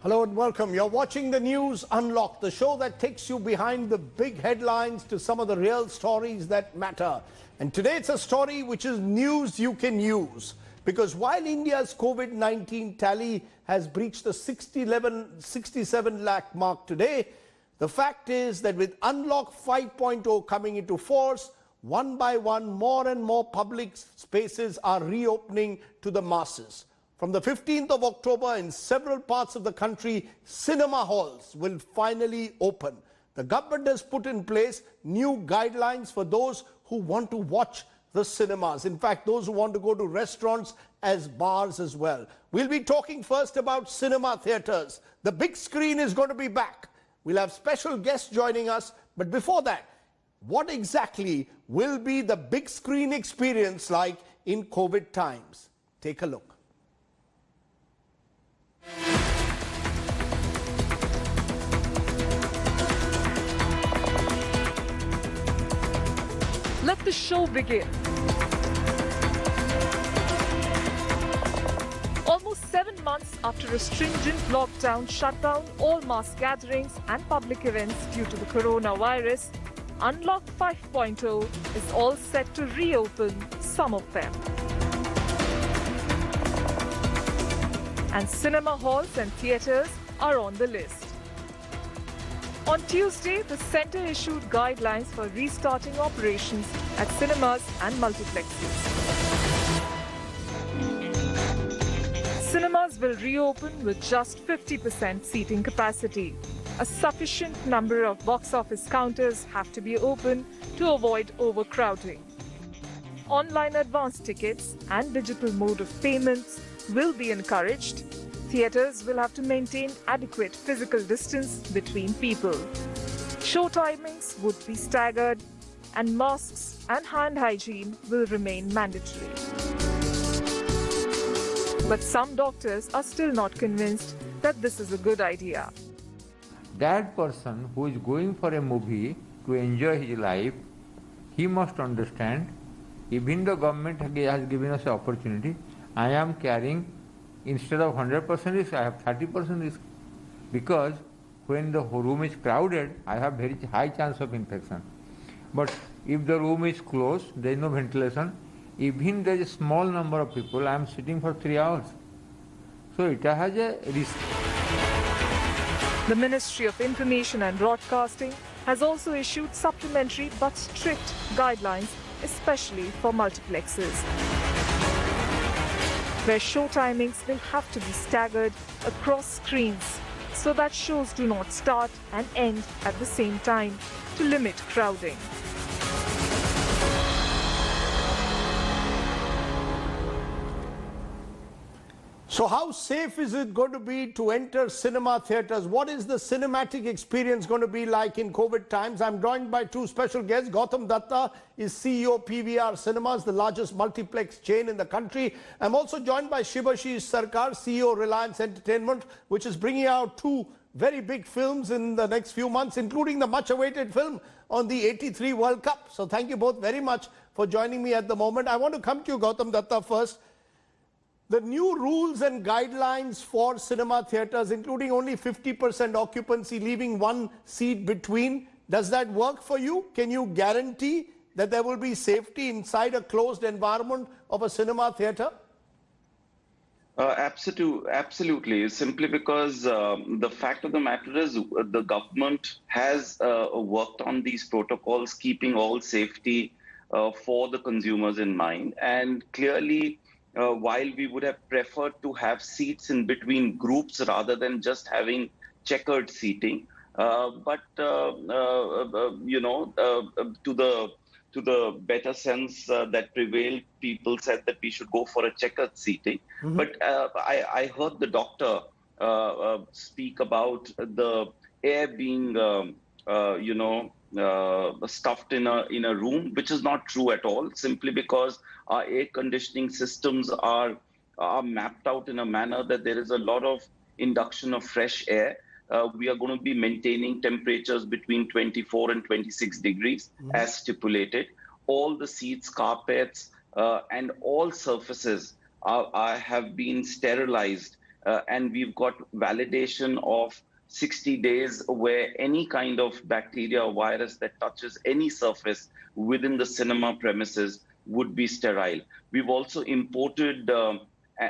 Hello and welcome. You're watching the News Unlocked, the show that takes you behind the big headlines to some of the real stories that matter. And today it's a story which is news you can use. Because while India's COVID-19 tally has breached the 67 lakh mark today, the fact is that with Unlock 5.0 coming into force, one by one, more and more public spaces are reopening to the masses. From the 15th of October, in several parts of the country, cinema halls will finally open. The government has put in place new guidelines for those who want to watch the cinemas. In fact, those who want to go to restaurants as bars as well. We'll be talking first about cinema theatres. The big screen is going to be back. We'll have special guests joining us. But before that, what exactly will be the big screen experience like in COVID times? Take a look. Let the show begin. Almost 7 months after a stringent lockdown shut down all mass gatherings and public events due to the coronavirus, Unlock 5.0 is all set to reopen some of them. And cinema halls and theatres are on the list. On Tuesday, the centre issued guidelines for restarting operations at cinemas and multiplexes. Cinemas will reopen with just 50% seating capacity. A sufficient number of box office counters have to be open to avoid overcrowding. Online advance tickets and digital mode of payments will be encouraged. Theatres will have to maintain adequate physical distance between people. Show timings would be staggered, and masks and hand hygiene will remain mandatory. But some doctors are still not convinced that this is a good idea. That person who is going for a movie to enjoy his life, he must understand, even the government has given us an opportunity, I am carrying, instead of 100% risk, I have 30% risk. Because when the room is crowded, I have very high chance of infection. But if the room is closed, there is no ventilation, even there is a small number of people, I am sitting for 3 hours. So it has a risk. The Ministry of Information and Broadcasting has also issued supplementary but strict guidelines, especially for multiplexes, where show timings will have to be staggered across screens so that shows do not start and end at the same time to limit crowding. So how safe is it going to be to enter cinema theatres? What is the cinematic experience going to be like in COVID times? I'm joined by two special guests. Gautam Datta is CEO PVR Cinemas, the largest multiplex chain in the country. I'm also joined by Shivashish Sarkar, CEO Reliance Entertainment, which is bringing out two very big films in the next few months, including the much-awaited film on the '83 World Cup. So thank you both very much for joining me at the moment. I want to come to you, Gautam Datta, first. The new rules and guidelines for cinema theatres, including only 50% occupancy, leaving one seat between, does that work for you? Can you guarantee that there will be safety inside a closed environment of a cinema theatre? Absolutely. Simply because the fact of the matter is the government has worked on these protocols, keeping all safety for the consumers in mind. And clearly, while we would have preferred to have seats in between groups rather than just having checkered seating, to the better sense that prevailed, people said that we should go for a checkered seating. Mm-hmm. But I heard the doctor speak about the air being, stuffed in a room, which is not true at all, simply because our air conditioning systems are mapped out in a manner that there is a lot of induction of fresh air. We are going to be maintaining temperatures between 24 and 26 degrees as stipulated. All the seats, carpets, and all surfaces have been sterilized and we've got validation of 60 days where any kind of bacteria or virus that touches any surface within the cinema premises would be sterile. We've also imported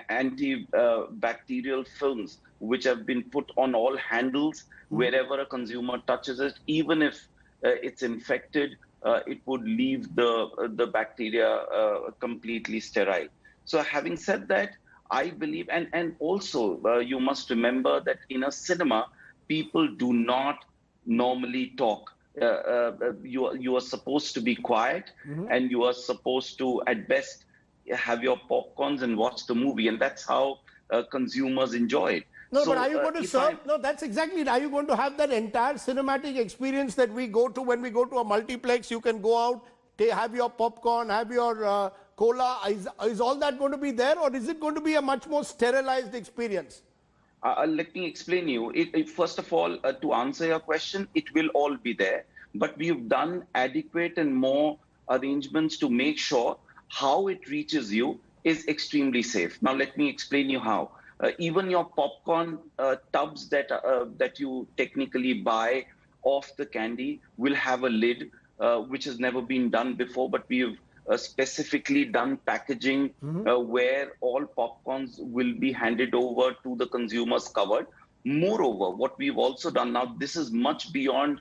antibacterial films which have been put on all handles wherever a consumer touches it. Even if it's infected, it would leave the bacteria completely sterile. So having said that, I believe, and also you must remember that in a cinema, people do not normally talk. You are supposed to be quiet, and you are supposed to, at best, have your popcorns and watch the movie, and that's how consumers enjoy it. No, So, but are you going to serve? No, that's exactly it. Are you going to have that entire cinematic experience that we go to when we go to a multiplex? You can go out, have your popcorn, have your cola. Is all that going to be there, or is it going to be a much more sterilized experience? Let me explain you. First of all, to answer your question, it will all be there. But we've done adequate and more arrangements to make sure how it reaches you is extremely safe. Now, let me explain you how. Even your popcorn tubs that you technically buy off the candy will have a lid, which has never been done before, but we've specifically done packaging where all popcorns will be handed over to the consumers covered. Moreover, what we've also done now, this is much beyond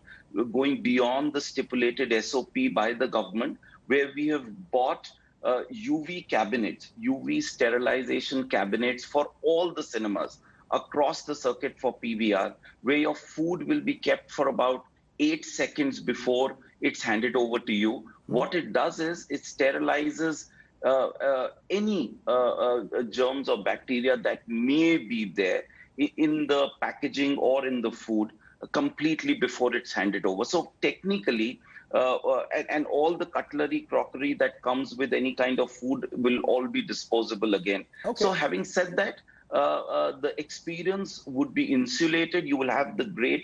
going beyond the stipulated SOP by the government, where we have bought UV cabinets, UV sterilization cabinets for all the cinemas across the circuit for PVR, where your food will be kept for about 8 seconds before it's handed over to you. What it does is it sterilizes any germs or bacteria that may be there in the packaging or in the food completely before it's handed over. So technically, and all the cutlery, crockery that comes with any kind of food will all be disposable again. Okay. So having said that, the experience would be insulated. You will have the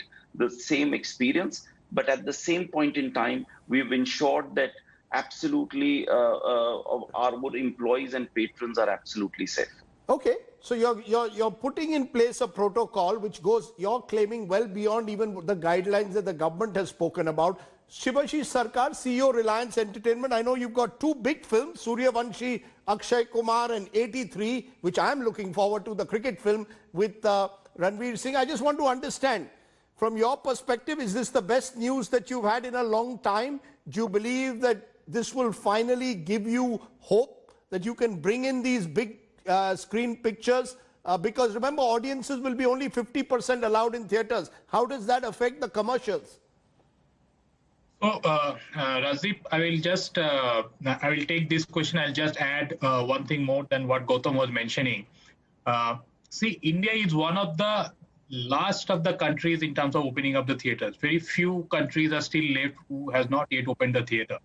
same experience, but at the same point in time, we've ensured that absolutely our employees and patrons are absolutely safe. Okay, so you're putting in place a protocol which goes, you're claiming, well beyond even the guidelines that the government has spoken about. Shivashish Sarkar, CEO Reliance Entertainment, I know you've got two big films, Suryavanshi, Akshay Kumar, and 83, which I'm looking forward to, the cricket film with Ranveer Singh. I just want to understand, from your perspective, is this the best news that you've had in a long time? Do you believe that this will finally give you hope that you can bring in these big screen pictures? Because remember, audiences will be only 50% allowed in theaters. How does that affect the commercials? So, Razdeep, I will take this question. I'll just add one thing more than what Gautam was mentioning. See, India is one of the last of the countries in terms of opening up the theaters. Very few countries are still left who has not yet opened the theater.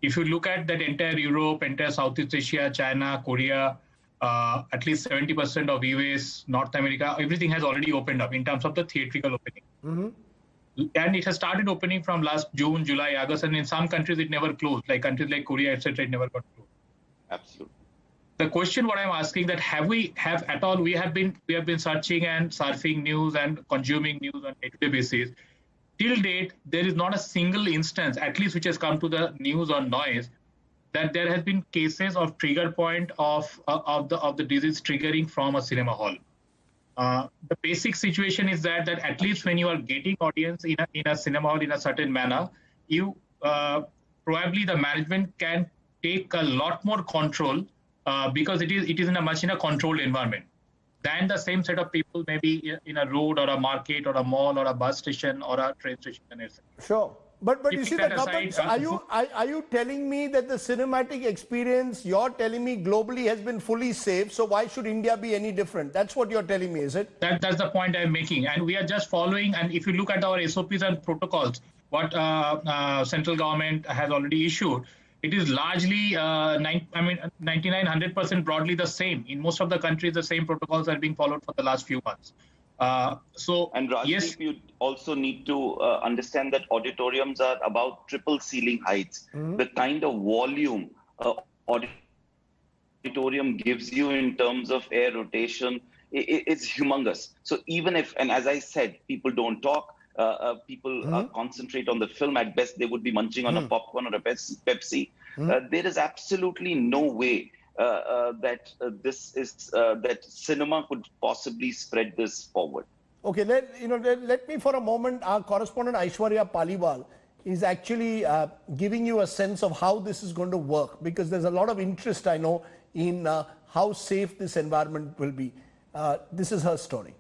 If you look at that entire Europe, entire Southeast Asia, China, Korea, at least 70% of US, North America, everything has already opened up in terms of the theatrical opening. And it has started opening from last June, July, August, and in some countries it never closed, like countries like Korea, etc. It never got closed. Absolutely. The question what I'm asking that we have been searching and surfing news and consuming news on a day-to-day basis. Till date, there is not a single instance, at least which has come to the news or noise, that there has been cases of trigger point of the disease triggering from a cinema hall. The basic situation is that at least when you are getting audience in a cinema hall in a certain manner, you probably the management can take a lot more control because it is in a controlled environment than the same set of people maybe in a road or a market or a mall or a bus station or a train station, etc. Sure. But you see, the government, are you telling me that the cinematic experience you're telling me globally has been fully safe? So why should India be any different? That's what you're telling me, is it? That's the point I'm making. And we are just following. And if you look at our SOPs and protocols, what central government has already issued, it is largely 99-100% broadly the same. In most of the countries, the same protocols are being followed for the last few months. And Rajdeep, yes, you also need to understand that auditoriums are about triple ceiling heights. The kind of volume auditorium gives you in terms of air rotation it's humongous. So even if, and as I said, people don't talk, people concentrate on the film. At best, they would be munching on a popcorn or a Pepsi. There is absolutely no way that cinema could possibly spread this forward. Okay, let me for a moment, our correspondent Aishwarya Paliwal is actually giving you a sense of how this is going to work, because there's a lot of interest, I know, in how safe this environment will be. This is her story.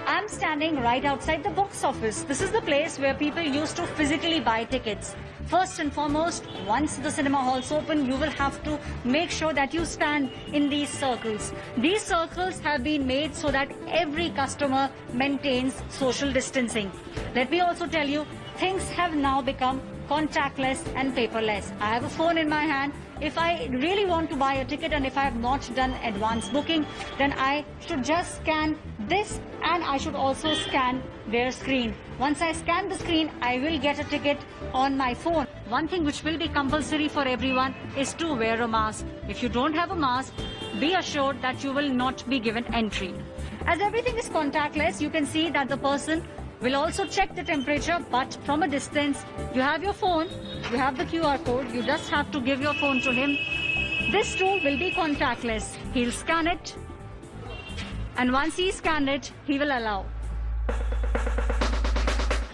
I'm standing right outside the box office. This is the place where people used to physically buy tickets. First and foremost, once the cinema halls open, you will have to make sure that you stand in these circles. These circles have been made so that every customer maintains social distancing. Let me also tell you, things have now become contactless and paperless. I have a phone in my hand. If I really want to buy a ticket and if I have not done advance booking, then I should just scan this, and I should also scan their screen. Once I scan the screen, I will get a ticket on my phone. One thing which will be compulsory for everyone is to wear a mask. If you don't have a mask, be assured that you will not be given entry. As everything is contactless, you can see that the person will also check the temperature, but from a distance. You have your phone, you have the QR code, you just have to give your phone to him. This too will be contactless. He'll scan it, and once he's scanned it, he will allow.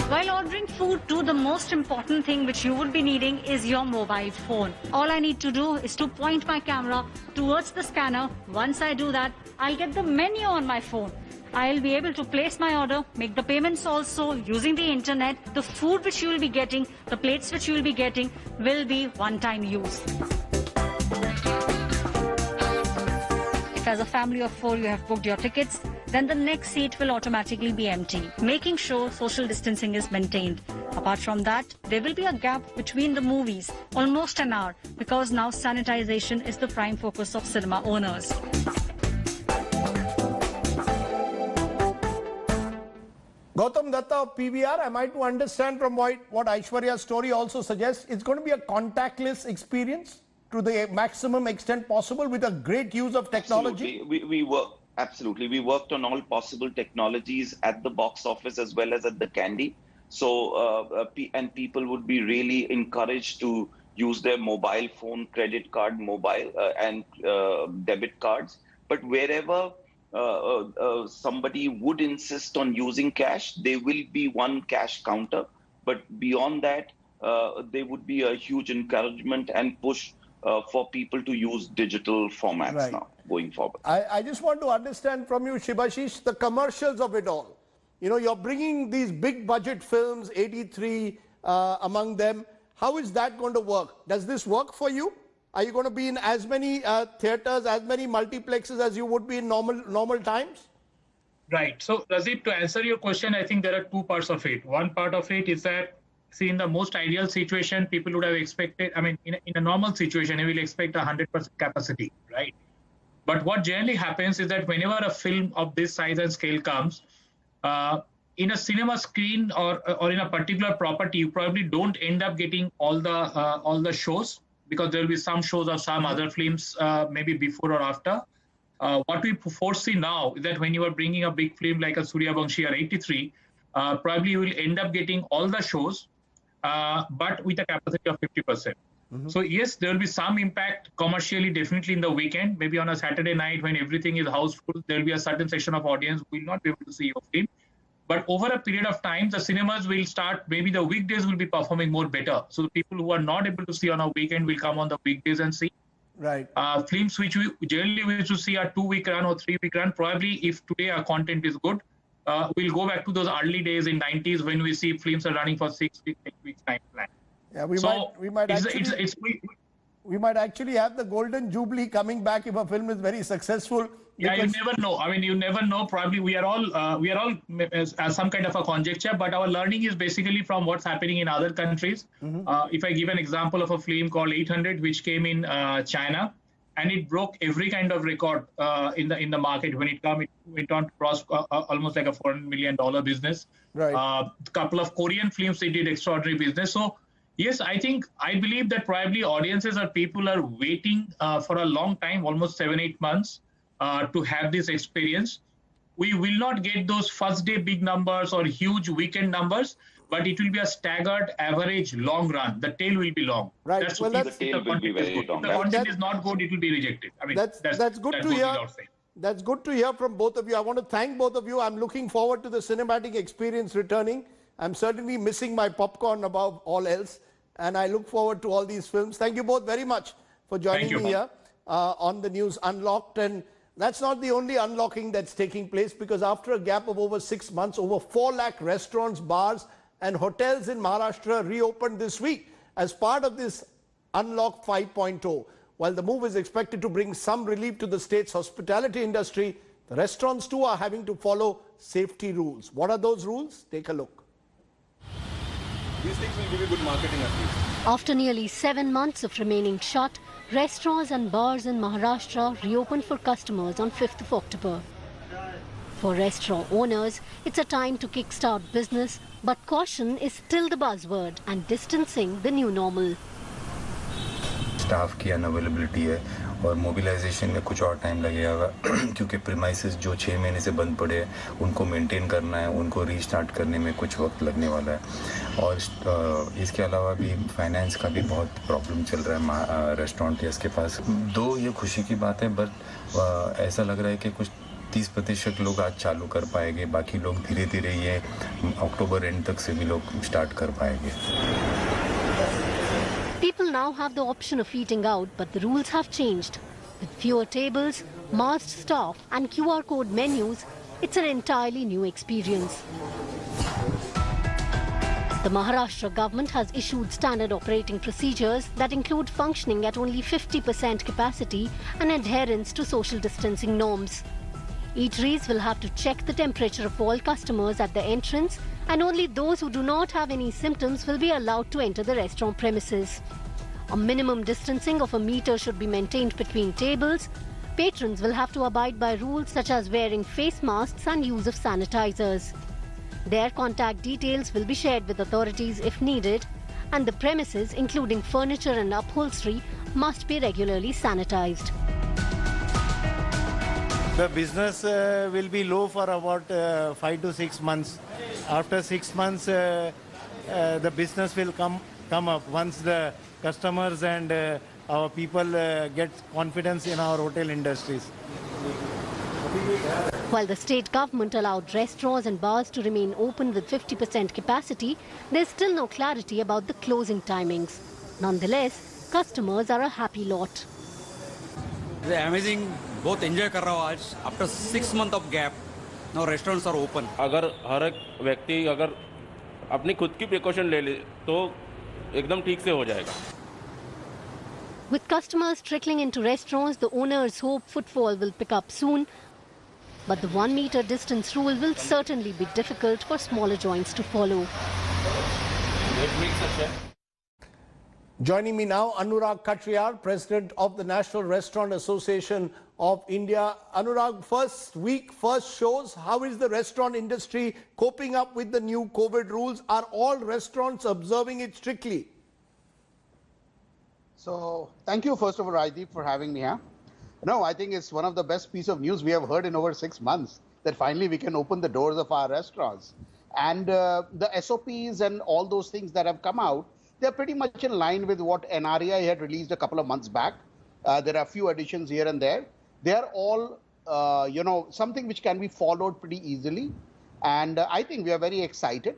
While ordering food too, the most important thing which you would be needing is your mobile phone. All I need to do is to point my camera towards the scanner. Once I do that, I'll get the menu on my phone. I'll be able to place my order, make the payments also using the internet. The food which you will be getting, the plates which you will be getting will be one-time use. If as a family of 4 you have booked your tickets, then the next seat will automatically be empty, making sure social distancing is maintained. Apart from that, there will be a gap between the movies, almost an hour, because now sanitization is the prime focus of cinema owners. Gautam Datta of PVR, am I to understand from what Aishwarya's story also suggests, it's going to be a contactless experience to the maximum extent possible with a great use of technology? Absolutely. We worked on all possible technologies at the box office as well as at the candy. So, and people would be really encouraged to use their mobile phone, credit card, and debit cards. But wherever somebody would insist on using cash, there will be one cash counter. But beyond that, there would be a huge encouragement and push for people to use digital formats now going forward. I just want to understand from you, Shibashish, the commercials of it all. You know, you're bringing these big budget films, 83 among them. How is that going to work? Does this work for you? Are you going to be in as many theaters, as many multiplexes as you would be in normal times? Right. So, Razib, to answer your question, I think there are two parts of it. One part of it is that, see, in the most ideal situation, people would have expected, I mean, in a normal situation, you will expect 100% capacity, right? But what generally happens is that whenever a film of this size and scale comes, in a cinema screen or in a particular property, you probably don't end up getting all the shows, because there will be some shows of some other films maybe before or after. What we foresee now is that when you are bringing a big film like a Suryavanshi or 83, probably you will end up getting all the shows, but with a capacity of 50%. So yes, there will be some impact commercially, definitely in the weekend. Maybe on a Saturday night when everything is houseful, there will be a certain section of audience who will not be able to see your film. But over a period of time, the cinemas will start, maybe the weekdays will be performing more better. So the people who are not able to see on a weekend will come on the weekdays and see. Right. Films which we generally used to see a 2-week run or 3-week run, probably if today our content is good, we'll go back to those early days in 90s when we see films are running for 6 weeks, 8 weeks time plan. Yeah, we might actually have the golden jubilee coming back if a film is very successful. Yeah, you never know. I mean, you never know. Probably we are all as some kind of a conjecture, but our learning is basically from what's happening in other countries. If I give an example of a film called 800, which came in China, and it broke every kind of record in the market. When it went on to cross almost like a $400 million business. Right. A couple of Korean films, they did extraordinary business. So Yes, I believe that probably audiences or people are waiting for a long time, almost 7-8 months, to have this experience. We will not get those first day big numbers or huge weekend numbers, but it will be a staggered average long run. The tail will be long. Right. That's Well, if that's- The tail the will be content is very good. If long. the That- content that- is not good, it will be rejected. I mean, That's good that to goes hear. without saying. That's good to hear from both of you. I want to thank both of you. I'm looking forward to the cinematic experience returning. I'm certainly missing my popcorn above all else, and I look forward to all these films. Thank you both very much for joining Thank me you. here on the News Unlocked. And that's not the only unlocking that's taking place, because after a gap of over 6 months, over 4 lakh restaurants, bars and hotels in Maharashtra reopened this week as part of this Unlock 5.0. While the move is expected to bring some relief to the state's hospitality industry, the restaurants too are having to follow safety rules. What are those rules? Take a look. These things will give you good marketing at least. After nearly 7 months of remaining shut, restaurants and bars in Maharashtra reopened for customers on 5th of October. For restaurant owners, it's a time to kickstart business, but caution is still the buzzword and distancing the new normal. Staff की unavailability है और mobilisation में कुछ और time लगेगा क्योंकि premises जो 6 महीने से बंद पड़े हैं उनको मेंटेन करना है, उनको रीस्टार्ट करने में कुछ वक्त लगने वाला है। और इसके अलावा भी फाइनेंस का भी बहुत प्रॉब्लम चल रहा है रेस्टोरेंट्स के पास। दो ये खुशी की बात है, बट ऐसा लग रहा है कि कुछ 30% लोग आज चालू कर पाएंगे, बाकी लोग धीरे धीरे ये अक्टूबर एंड तक से भी लोग स्टार्ट कर पाएंगे। People now have the option of eating out, but the rules have changed. With fewer tables, masked staff and QR code menus, it's an entirely new experience. The Maharashtra government has issued standard operating procedures that include functioning at only 50% capacity and adherence to social distancing norms. Eateries will have to check the temperature of all customers at the entrance, and only those who do not have any symptoms will be allowed to enter the restaurant premises. A minimum distancing of 1 meter should be maintained between tables. Patrons will have to abide by rules such as wearing face masks and use of sanitizers. Their contact details will be shared with authorities if needed, and the premises, including furniture and upholstery, must be regularly sanitized. The business will be low for about 5 to 6 months. After 6 months, the business will come up once the customers and our people get confidence in our hotel industries. While the state government allowed restaurants and bars to remain open with 50% capacity, there's still no clarity about the closing timings. Nonetheless, customers are a happy lot. The amazing, both enjoy कर रहा हूँ आज. After 6 months of gap, now restaurants are open. अगर हर एक व्यक्ति अगर अपनी खुद की प्रिकॉशन ले ले तो एकदम ठीक से हो जाएगा. With customers trickling into restaurants, the owners hope footfall will pick up soon. But the 1 meter distance rule will certainly be difficult for smaller joints to follow. Joining me now, Anurag Katriyar, President of the National Restaurant Association of India. Anurag, first week, first shows, how is the restaurant industry coping up with the new COVID rules? Are all restaurants observing it strictly? So, thank you first of all, Rajdeep, for having me here. No, I think it's one of the best piece of news we have heard in over 6 months, that finally we can open the doors of our restaurants. And the SOPs and all those things that have come out, they're pretty much in line with what NREI had released a couple of months back. There are a few additions here and there. They are all, something which can be followed pretty easily. And I think we are very excited.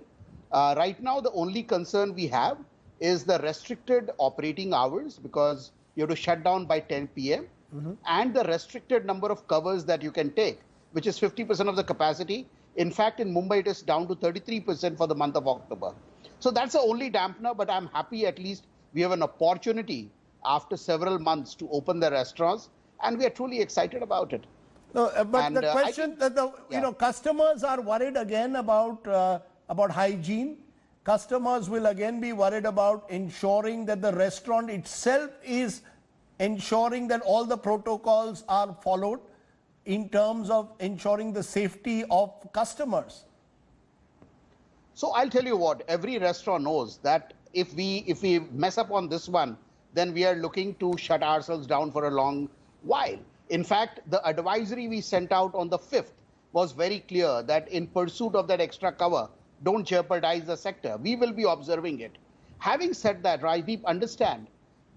Right now, the only concern we have is the restricted operating hours, because you have to shut down by 10 p.m. And the restricted number of covers that you can take, which is 50% of the capacity. In fact, in Mumbai, it is down to 33% for the month of October. So that's the only dampener, but I'm happy at least we have an opportunity after several months to open the restaurants, and we are truly excited about it. No, but the question that customers are worried again about hygiene. Customers will again be worried about ensuring that the restaurant itself is ensuring that all the protocols are followed in terms of ensuring the safety of customers. So I'll tell you what, every restaurant knows that if we mess up on this one, then we are looking to shut ourselves down for a long while. In fact, the advisory we sent out on the 5th was very clear that in pursuit of that extra cover, don't jeopardize the sector. We will be observing it. Having said that, Rajdeep, understand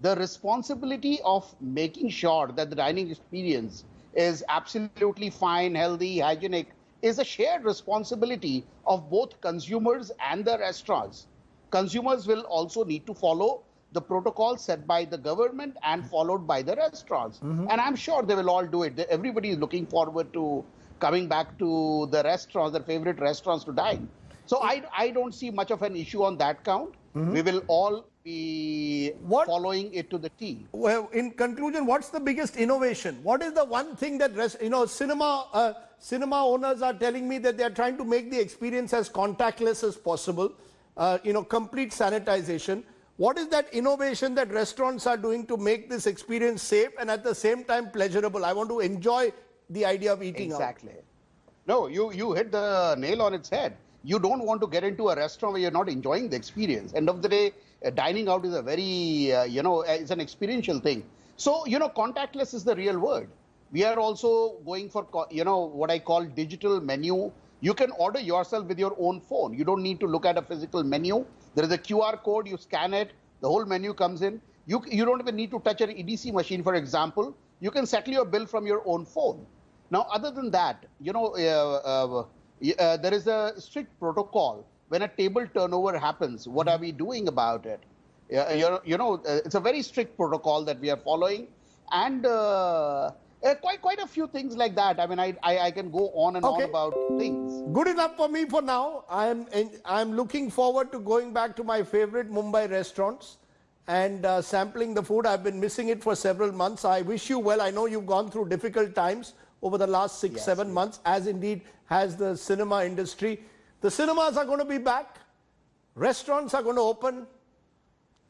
the responsibility of making sure that the dining experience is absolutely fine, healthy, hygienic is a shared responsibility of both consumers and the restaurants. Consumers will also need to follow the protocol set by the government and followed by the restaurants. And I'm sure they will all do it. Everybody is looking forward to coming back to the restaurants, their favorite restaurants to dine. So I don't see much of an issue on that count. We will all be following it to the T. Well, in conclusion, what's the biggest innovation? What is the one thing that, cinema owners are telling me that they are trying to make the experience as contactless as possible, complete sanitization. What is that innovation that restaurants are doing to make this experience safe and at the same time pleasurable? I want to enjoy the idea of eating out. Exactly. No, you hit the nail on its head. You don't want to get into a restaurant where you're not enjoying the experience. End of the day, dining out is a very, it's an experiential thing. So, contactless is the real word. We are also going for, what I call digital menu. You can order yourself with your own phone. You don't need to look at a physical menu. There is a QR code, you scan it, the whole menu comes in. You don't even need to touch an EDC machine, for example. You can settle your bill from your own phone. Now, other than that, there is a strict protocol. When a table turnover happens, what are we doing about it? It's a very strict protocol that we are following. And quite a few things like that. I mean, I can go on and on about things. Good enough for me for now. I'm looking forward to going back to my favorite Mumbai restaurants and sampling the food. I've been missing it for several months. I wish you well. I know you've gone through difficult times over the last 6-7 months, as indeed has the cinema industry. The cinemas are going to be back. Restaurants are going to open.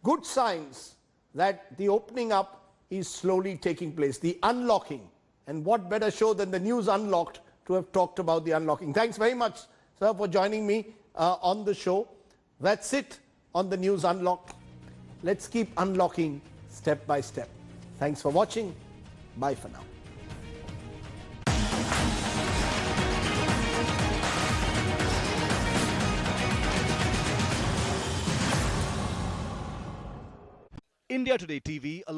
Good signs that the opening up is slowly taking place, the unlocking. And what better show than the News Unlocked to have talked about the unlocking. Thanks very much, sir, for joining me on the show. That's it on the News Unlocked. Let's keep unlocking step by step. Thanks for watching. Bye for now. India Today TV